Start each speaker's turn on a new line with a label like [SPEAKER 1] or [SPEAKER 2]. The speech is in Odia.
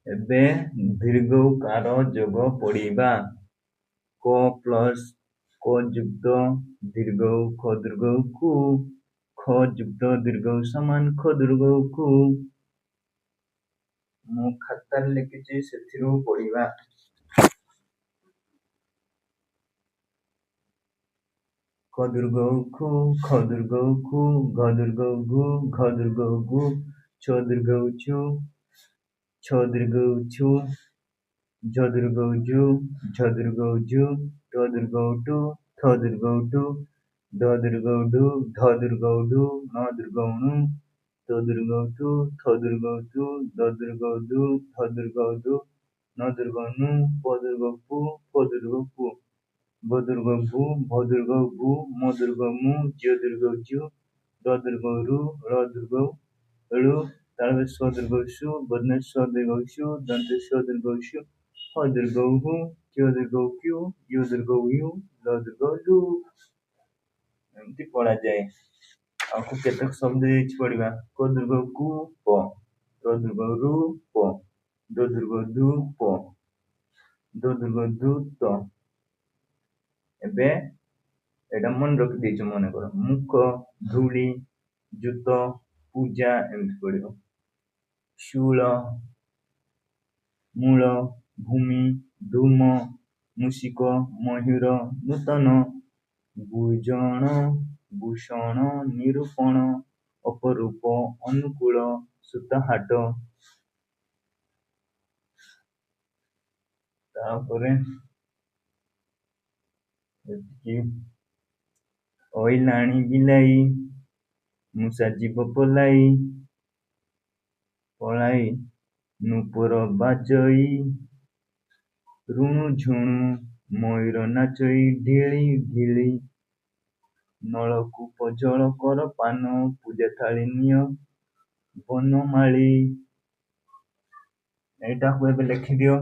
[SPEAKER 1] ଏବେ ଦୀର୍ଘଉକାର ଯୋଗ ପଢ଼ିବା। କ ପ୍ଲସ୍ କ ଯୁକ୍ତ ଦୀର୍ଘ ଉ ଖ ଦୀର୍ଘ ଉ କୁ, ଖ ଯୁକ୍ତ ଦୀର୍ଘ ଉ ସମାନ ଖ ଦୀର୍ଘ ଉ କୁ। ମୁଁ ଖାତାରେ ଲେଖିଛି, ସେଥିରୁ ପଢ଼ିବା। କ ଦୀର୍ଘ ଉ ଖୁ, ଖ ଦୀର୍ଘ ଉ ଖୁ, ଘ ଦୀର୍ଘ ଉ ଘୁ, ଘ ଦୀର୍ଘ ଉ ଘୁ, ଛ ଦୀର୍ଘ ଉ ଛୁ, ଛ ଦୀର୍ଘ ଉ ଛୁ, ଝ ଦୀର୍ଘ ଉ ଝୁ, ଝ ଦୀର୍ଘ ଉ ଝୁ, ଟ ଦୀର୍ଘ ଉ ଟୁ, ଥ ଦୀର୍ଘ ଉ ଟୁ, ଢ ଦୀର୍ଘ ଉ ଢୁ, ଧ ଦୀର୍ଘ ଉ ଢୁ, ନ ଦୀର୍ଘ ଉ ଣୁ, ତ ଦୀର୍ଘ ଉ ତୁ, ଥ ଦୀର୍ଘ ଉ ତୁ, ଦ ଦୀର୍ଘ ଉ ଦୁ, ଧ ଦୀର୍ଘ ଉ ଧୁ, ନ ଦୀର୍ଘ ଉ ନୁ, ପ ଦୀର୍ଘ ଉ ପୁ, ଫ ଦୀର୍ଘ ଉ ପୁ, ବ ଦୀର୍ଘ ଉ ଭୁ, ଭ ଦୀର୍ଘ ଉ ଭୁ, ମ ଦୀର୍ଘ ଉ ମୁ, ଜ ଦୀର୍ଘ ଉ ଜ, ର ଦୀର୍ଘ ଉ ରୁ, ର ଦୀର୍ଘ ଉ ଳୁ, ତାଳବେ ସ ଦୀର୍ଘ ଉ ସୁ, ବଦନେ ସ ଦୀର୍ଘ ଉ ସୁ, ଦନ୍ତେ ସ ଦୀର୍ଘ ଉ ସୁ, ହ ଦୀର୍ଘ ଉ ହୁ, କ୍ୟ ଦୀର୍ଘ ଉ କ୍ୟୁ, ୟ ଦୀର୍ଘ ଉ ୟୁ, ଲ ଦୀର୍ଘ ଉ ଲୁ। ଏମିତି ପଢ଼ାଯାଏ। ଆଉ କେତେକ ଶବ୍ଦ ଦେଇଛି ପଢ଼ିବା। କ ଦୀର୍ଘ ଉ କୁ ପ, ର ଦୀର୍ଘ ଉ ରୁ ପ, ଦ ଦୀର୍ଘ ଉ ଧୁ ପ, ଦ ଦୀର୍ଘ ଉ ଧୁ ତ। ଏବେ ଏଇଟା ମନେ ରଖିଦେଇଛ ମନେକର। ମୁଖ, ଧୂଳି, ଜୁତ, ପୂଜା ଏମିତି ପଡ଼ିବ। ଶୂଳ, ମୂଳ, ଭୂମି, ଧୂମ, ମୂଷିକ, ମୟୂର, ନୂତନ, ଭୂଷଣ, ଭୂଷଣ, ନିରୂପଣ, ଅପରୂପ, ଅନୁକୂଳ, ସୂତାହାଟ। ତାପରେ ଅଇଲାଣି ବିଲାଇ, ମୂଷା ଯିବ ପଲାଇ, ପଳାଇ, ନୂପୁର ବାଜଇ, ରୁଣୁ ଝୁଣୁ, ମୟୂର ନାଚଇ, ଢିଳି ଢିଳି, ନଳକୂପ ଜଳ କର ପାନ, ପୂଜା ଥାଳି ନିଅ ବନମାଳି। ଏଇଟାକୁ ଏବେ ଲେଖିଦିଅ।